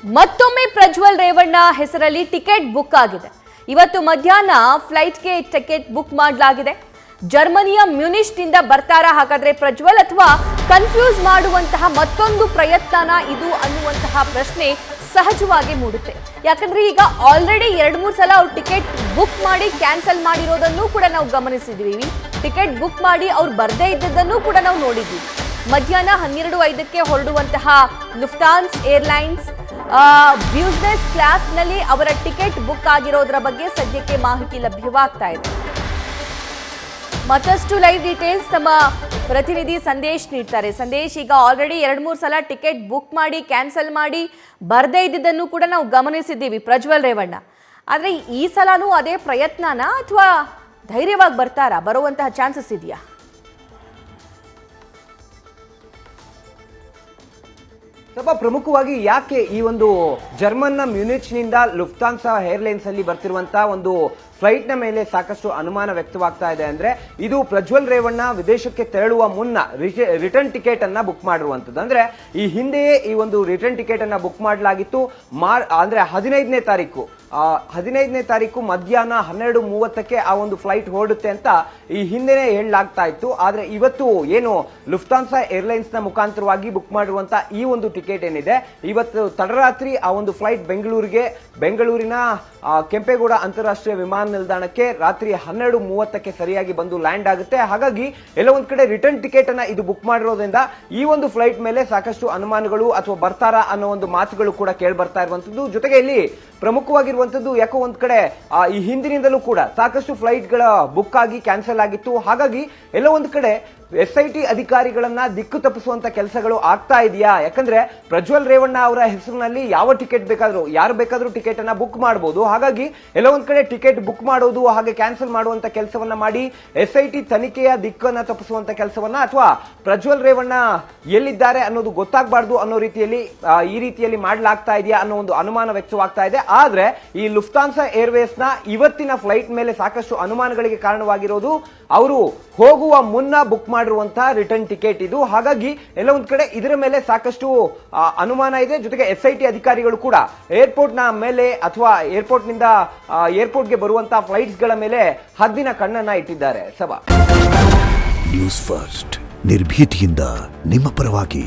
ಮತ್ತೊಮ್ಮೆ ಪ್ರಜ್ವಲ್ ರೇವಣ್ಣ ಹೆಸರಲ್ಲಿ ticket book ಆಗಿದೆ. ಇವತ್ತು ಮಧ್ಯಾಹ್ನ ಫ್ಲೈಟ್ಗೆ ಟಿಕೆಟ್ ಬುಕ್ ಮಾಡಲಾಗಿದೆ. ಜರ್ಮನಿಯ ಮ್ಯೂನಿಷ್ನಿಂದ ಬರ್ತಾರಾ ಹಾಗಾದ್ರೆ ಪ್ರಜ್ವಲ್, ಅಥವಾ ಕನ್ಫ್ಯೂಸ್ ಮಾಡುವಂತಹ ಮತ್ತೊಂದು ಪ್ರಯತ್ನನ ಇದು ಅನ್ನುವಂತಹ ಪ್ರಶ್ನೆ ಸಹಜವಾಗಿ ಮೂಡುತ್ತೆ. ಯಾಕಂದ್ರೆ ಈಗ ಆಲ್ರೆಡಿ 2-3 ಸಲ ಅವ್ರು ಟಿಕೆಟ್ ಬುಕ್ ಮಾಡಿ ಕ್ಯಾನ್ಸಲ್ ಮಾಡಿರೋದನ್ನು ಕೂಡ ನಾವು ಗಮನಿಸಿದ್ವಿ. ಟಿಕೆಟ್ ಬುಕ್ ಮಾಡಿ ಅವ್ರು ಬರ್ದೇ ಇದ್ದದ್ದನ್ನು ಕೂಡ ನಾವು ನೋಡಿದ್ವಿ. ಮಧ್ಯಾಹ್ನ 12:05ಕ್ಕೆ ಹೊರಡುವಂತಹ ಲುಫ್ತಾನ್ಸ್ ಏರ್ಲೈನ್ಸ್ ಬ್ಯೂಸಿನೆಸ್ ಕ್ಲಾಸ್ನಲ್ಲಿ ಅವರ ಟಿಕೆಟ್ ಬುಕ್ ಆಗಿರೋದ್ರ ಬಗ್ಗೆ ಸದ್ಯಕ್ಕೆ ಮಾಹಿತಿ ಲಭ್ಯವಾಗ್ತಾ ಇದೆ. ಮತ್ತಷ್ಟು ಲೈವ್ ಡೀಟೇಲ್ಸ್ ನಮ್ಮ ಪ್ರತಿನಿಧಿ ಸಂದೇಶ್ ನೀಡ್ತಾರೆ. ಸಂದೇಶ್, ಈಗ ಆಲ್ರೆಡಿ 2-3 ಸಲ ಟಿಕೆಟ್ ಬುಕ್ ಮಾಡಿ ಕ್ಯಾನ್ಸಲ್ ಮಾಡಿ ಬರ್ದೇ ಇದ್ದಿದ್ದನ್ನು ಕೂಡ ನಾವು ಗಮನಿಸಿದ್ದೀವಿ ಪ್ರಜ್ವಲ್ ರೇವಣ್ಣ. ಆದರೆ ಈ ಸಲನೂ ಅದೇ ಪ್ರಯತ್ನನ ಅಥವಾ ಧೈರ್ಯವಾಗಿ ಬರ್ತಾರಾ? ಬರುವಂತಹ ಚಾನ್ಸಸ್ ಇದೆಯಾ? ಸ್ವಲ್ಪ ಪ್ರಮುಖವಾಗಿ ಯಾಕೆ ಈ ಒಂದು ಜರ್ಮನ್ನ ಮ್ಯೂನಿಚ್ನಿಂದ ಲುಫ್ತಾನ್ಸಾ ಏರ್ಲೈನ್ಸ್ ಅಲ್ಲಿ ಬರ್ತಿರುವಂತಹ ಒಂದು ಫ್ಲೈಟ್ ನ ಮೇಲೆ ಸಾಕಷ್ಟು ಅನುಮಾನ ವ್ಯಕ್ತವಾಗ್ತಾ ಇದೆ. ಅಂದ್ರೆ ಇದು ಪ್ರಜ್ವಲ್ ರೇವಣ್ಣ ವಿದೇಶಕ್ಕೆ ತೆರಳುವ ಮುನ್ನ ರಿಟರ್ನ್ ಟಿಕೆಟ್ ಅನ್ನ ಬುಕ್ ಮಾಡಿರುವಂತದ್ದು. ಅಂದ್ರೆ ಈ ಹಿಂದೆಯೇ ಈ ಒಂದು ರಿಟರ್ನ್ ಟಿಕೆಟ್ ಅನ್ನ ಬುಕ್ ಮಾಡಲಾಗಿತ್ತು. ಅಂದ್ರೆ 15ನೇ ತಾರೀಕು ಮಧ್ಯಾಹ್ನ 12:30ಕ್ಕೆ ಆ ಒಂದು ಫ್ಲೈಟ್ ಹೊರಡುತ್ತೆ ಅಂತ ಈ ಹಿಂದೆನೆ ಹೇಳಲಾಗ್ತಾ ಇತ್ತು. ಆದ್ರೆ ಇವತ್ತು ಏನು ಲುಫ್ತಾನ್ಸಾ ಏರ್ಲೈನ್ಸ್ ನ ಮುಖಾಂತರವಾಗಿ ಬುಕ್ ಮಾಡಿರುವಂತ ಈ ಒಂದು ಟಿಕೆಟ್ ಏನಿದೆ, ಇವತ್ತು ತಡರಾತ್ರಿ ಆ ಒಂದು ಫ್ಲೈಟ್ ಬೆಂಗಳೂರಿನ ಕೆಂಪೇಗೌಡ ಅಂತಾರಾಷ್ಟ್ರೀಯ ವಿಮಾನ ನಿಲ್ದಾಣಕ್ಕೆ ರಾತ್ರಿ 12:30ಕ್ಕೆ ಸರಿಯಾಗಿ ಬಂದು ಲ್ಯಾಂಡ್ ಆಗುತ್ತೆ. ಹಾಗಾಗಿ ಎಲ್ಲ ಒಂದ್ ಕಡೆ ರಿಟರ್ನ್ ಟಿಕೆಟ್ ಅನ್ನ ಇದು ಬುಕ್ ಮಾಡಿರೋದ್ರಿಂದ ಈ ಒಂದು ಫ್ಲೈಟ್ ಮೇಲೆ ಸಾಕಷ್ಟು ಅನುಮಾನಗಳು ಅಥವಾ ಬರ್ತಾರಾ ಅನ್ನೋ ಒಂದು ಮಾತುಗಳು ಕೂಡ ಕೇಳಿ ಬರ್ತಾ ಇರುವಂತದ್ದು. ಜೊತೆಗೆ ಇಲ್ಲಿ ಪ್ರಮುಖವಾಗಿರುವಂತದ್ದು ಯಾಕೋ ಒಂದ್ ಕಡೆ ಈ ಹಿಂದಿನಿಂದಲೂ ಕೂಡ ಸಾಕಷ್ಟು ಫ್ಲೈಟ್ಗಳ ಬುಕ್ ಆಗಿ ಕ್ಯಾನ್ಸಲ್ ಆಗಿತ್ತು. ಹಾಗಾಗಿ ಎಲ್ಲ ಒಂದ್ ಕಡೆ SIT ಅಧಿಕಾರಿಗಳನ್ನ ದಿಕ್ಕು ತಪ್ಪಿಸುವಂತ ಕೆಲಸಗಳು ಆಗ್ತಾ ಇದೆಯಾ? ಯಾಕಂದ್ರೆ ಪ್ರಜ್ವಲ್ ರೇವಣ್ಣ ಅವರ ಹೆಸರಿನಲ್ಲಿ ಯಾವ ಟಿಕೆಟ್ ಬೇಕಾದ್ರೂ ಯಾರು ಬೇಕಾದ್ರೂ ಟಿಕೆಟ್ ಅನ್ನ ಬುಕ್ ಮಾಡಬಹುದು. ಹಾಗಾಗಿ ಎಲ್ಲ ಒಂದ್ ಕಡೆ ಟಿಕೆಟ್ ಬುಕ್ ಮಾಡೋದು ಹಾಗೆ ಕ್ಯಾನ್ಸಲ್ ಮಾಡುವಂತ ಕೆಲಸವನ್ನ ಮಾಡಿ SIT ತನಿಖೆಯ ದಿಕ್ಕನ್ನ ತಪ್ಪಿಸುವಂತ ಕೆಲಸವನ್ನ, ಅಥವಾ ಪ್ರಜ್ವಲ್ ರೇವಣ್ಣ ಎಲ್ಲಿದ್ದಾರೆ ಅನ್ನೋದು ಗೊತ್ತಾಗಬಾರ್ದು ಅನ್ನೋ ರೀತಿಯಲ್ಲಿ ಈ ರೀತಿಯಲ್ಲಿ ಮಾಡಲಾಗ್ತಾ ಇದೆಯಾ ಅನ್ನೋ ಒಂದು ಅನುಮಾನ ವ್ಯಕ್ತವಾಗ್ತಾ ಇದೆ. ಆದ್ರೆ ಈ ಲುಫ್ತಾನ್ಸಾ ಏರ್ವೇಸ್ ನ ಇವತ್ತಿನ ಫ್ಲೈಟ್ ಮೇಲೆ ಸಾಕಷ್ಟು ಅನುಮಾನಗಳಿಗೆ ಕಾರಣವಾಗಿರೋದು ಅವರು ಹೋಗುವ ಮುನ್ನ ಬುಕ್ ಮಾಡಿರುವಂತಹ ರಿಟರ್ನ್ ಟಿಕೆಟ್ ಇದು. ಹಾಗಾಗಿ ಎಲ್ಲ ಒಂದ್ ಕಡೆ ಇದರ ಮೇಲೆ ಸಾಕಷ್ಟು ಅನುಮಾನ ಇದೆ. ಜೊತೆಗೆ SIT ಅಧಿಕಾರಿಗಳು ಕೂಡ ಏರ್ಪೋರ್ಟ್ ನ ಮೇಲೆ ಅಥವಾ ಏರ್ಪೋರ್ಟ್ಗೆ ಬರುವಂತಹ ಫ್ಲೈಟ್ಸ್ ಗಳ ಮೇಲೆ ಹದ್ದಿನ ಕಣ್ಣನ್ನ ಇಟ್ಟಿದ್ದಾರೆ. ಸಭಾ ನ್ಯೂಸ್ ಫಸ್ಟ್ ನಿರ್ಭೀತಿಯಿಂದ ನಿಮ್ಮ ಪರವಾಗಿ.